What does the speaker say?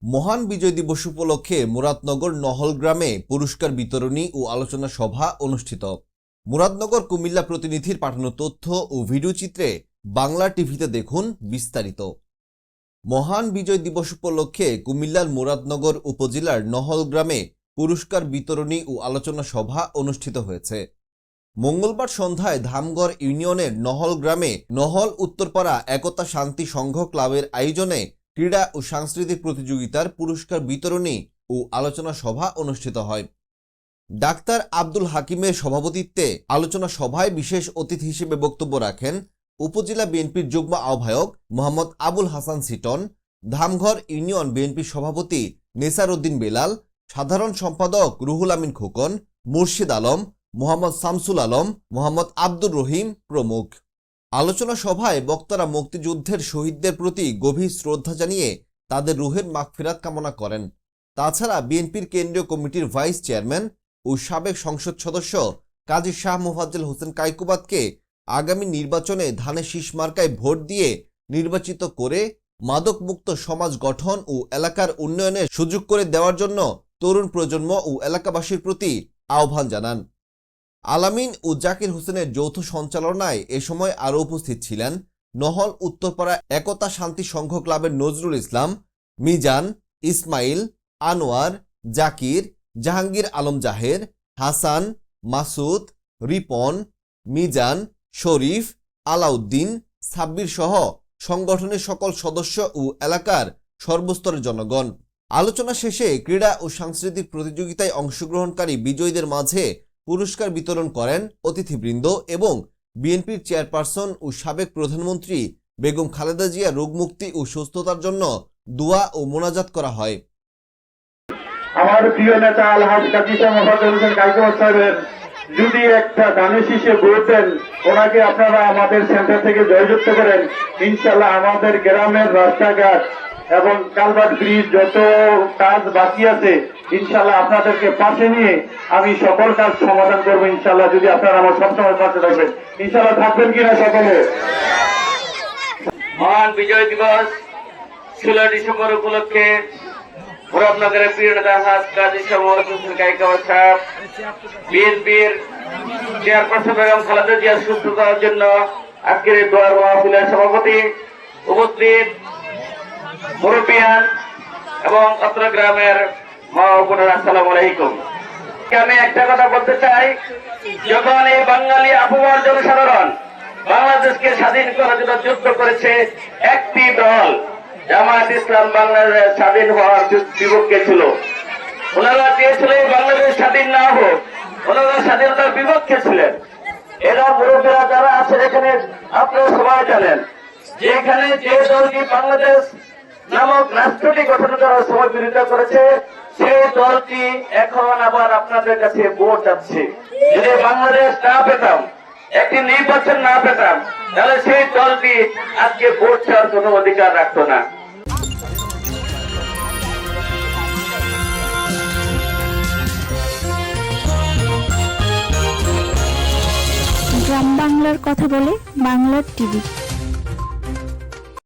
মহান বিজয় দিবস উপলক্ষে মুরাদনগর নহল গ্রামে পুরস্কার বিতরণী ও আলোচনা সভা অনুষ্ঠিত। মুরাদনগর কুমিল্লা প্রতিনিধির পাঠানো তথ্য ও ভিডিও চিত্রে বাংলা টিভিতে দেখুন বিস্তারিত। মহান বিজয় দিবস উপলক্ষে কুমিল্লার মুরাদনগর উপজেলার নহল গ্রামে পুরস্কার বিতরণী ও আলোচনা সভা অনুষ্ঠিত হয়েছে। মঙ্গলবার সন্ধ্যায় ধামগড় ইউনিয়নের নহল গ্রামে নহল উত্তরপাড়া একতা শান্তি সংঘ ক্লাবের আয়োজনে ক্রীড়া ও সাংস্কৃতিক প্রতিযোগিতার পুরস্কার বিতরণী ও আলোচনা সভা অনুষ্ঠিত হয়। ডাক্তার আব্দুল হাকিমের সভাপতিত্বে আলোচনা সভায় বিশেষ অতিথি হিসেবে বক্তব্য রাখেন উপজেলা বিএনপির যুগ্ম আহ্বায়ক মোহাম্মদ আবুল হাসান সিটন, ধামঘর ইউনিয়ন বিএনপির সভাপতি নেসার উদ্দিন বেলাল, সাধারণ সম্পাদক রুহুল আমিন খোকন, মুর্শিদ আলম, মোহাম্মদ শামসুল আলম, মোহাম্মদ আব্দুর রহিম প্রমুখ। আলোচনা সভায় বক্তারা মুক্তিযুদ্ধের শহীদদের প্রতি গভীর শ্রদ্ধা জানিয়ে তাদের রুহের মাগফিরাত কামনা করেন। তাছাড়া বিএনপির কেন্দ্রীয় কমিটির ভাইস চেয়ারম্যান ও সাবেক সংসদ সদস্য কাজী শাহ মোফাজ্জল হোসেন কায়কুবাতকে আগামী নির্বাচনে ধানের শীষ মার্কায় ভোট দিয়ে নির্বাচিত করে মাদকমুক্ত সমাজ গঠন ও এলাকার উন্নয়নের সুযোগ করে দেওয়ার জন্য তরুণ প্রজন্ম ও এলাকাবাসীর প্রতি আহ্বান জানান। আলামিন ও জাকির হোসেনের যৌথ সঞ্চালনায় এ সময় আরও উপস্থিত ছিলেন নহল উত্তরপাড়া একতা শান্তি সংঘ ক্লাবের নজরুল ইসলাম, মিজান, ইসমাইল, আনোয়ার, জাকির, জাহাঙ্গীর আলম জাহের, হাসান, মাসুদ, রিপন, মিজান, শরীফ, আলাউদ্দিন, সাব্বির সহ সংগঠনের সকল সদস্য ও এলাকার সর্বস্তরের জনগণ। আলোচনা শেষে ক্রীড়া ও সাংস্কৃতিক প্রতিযোগিতায় অংশগ্রহণকারী বিজয়ীদের মাঝে পুরস্কার বিতরণ করেন অতিথিবৃন্দ এবং বিএনপির চেয়ারপারসন ও সাবেক প্রধানমন্ত্রী বেগম খালেদা জিয়া রোগমুক্তি ও সুস্থতার জন্য দোয়া ও মোনাজাত করা হয়। আমার প্রিয় নেতা আলহাজ কাজী শাহ মোফাজ্জল হোসেন কায়কুবাত সাহেবের যদি একটা ধানের শীষে ভোট দেন, ওনাকে আপনারা আমাদের সেন্টার থেকে জয়যুক্ত করেন, ইনশাল্লাহ আমাদের গ্রামের রাস্তাঘাট এবং কালভার্ট ব্রিজ যত কাজ বাকি আছে ইনশাল্লাহ আপনাদেরকে পাশে নিয়ে আমি সকল কাজ সমাধান করবো ইনশাল্লাহ, যদি আপনারা আমার সবসময় পাশে থাকবেন। ইনশাল্লাহ থাকবেন কিনা সকলে? মহান বিজয় দিবস 16 ডিসেম্বর উপলক্ষে মুরাদনগরের প্রিয় নেতা আলহাজ কাজী শাহ মোফাজ্জল হোসেন কায়কুবাত সাহেব, বিএনপির চেয়ারপারসন বেগম খালেদা জিয়ার সুস্থতার জন্য আজকের এই দোয়ার মাহফিলের সভাপতি, উপস্থিত মুরব্বিয়ান এবং অত্র গ্রামের মা ও বোনেরা, আসসালামু আলাইকুম। আমি একটা কথা বলতে চাই, যখন এই বাঙালি আপামর জনসাধারণ বাংলাদেশকে স্বাধীন করার জন্য যুদ্ধ করেছে, একটি দল জামায়াত ইসলাম বাংলাদেশ স্বাধীন হওয়ার বিপক্ষে ছিল। ওনারা চেয়েছিলেন বাংলাদেশ স্বাধীন না হোক, ওনারা স্বাধীনতার বিপক্ষে ছিলেন। এরা মুরব্বীরা যারা আছে এখানে, আপনারা সবাই জানেন যে এখানে যে দলটি বাংলাদেশ নামক রাষ্ট্রটি গঠন করার সময় বিরোধিতা করেছে, সেই দলটি এখন আবার আপনাদের কাছে ভোট চাচ্ছে। যদি বাংলাদেশ না পেতাম, একটি নির্বাচন না পেতাম, তাহলে সেই দলটি আজকে ভোট চাওয়ার কোনো অধিকার রাখতো না। গ্রাম বাংলার কথা বলে বাংলার টিভি।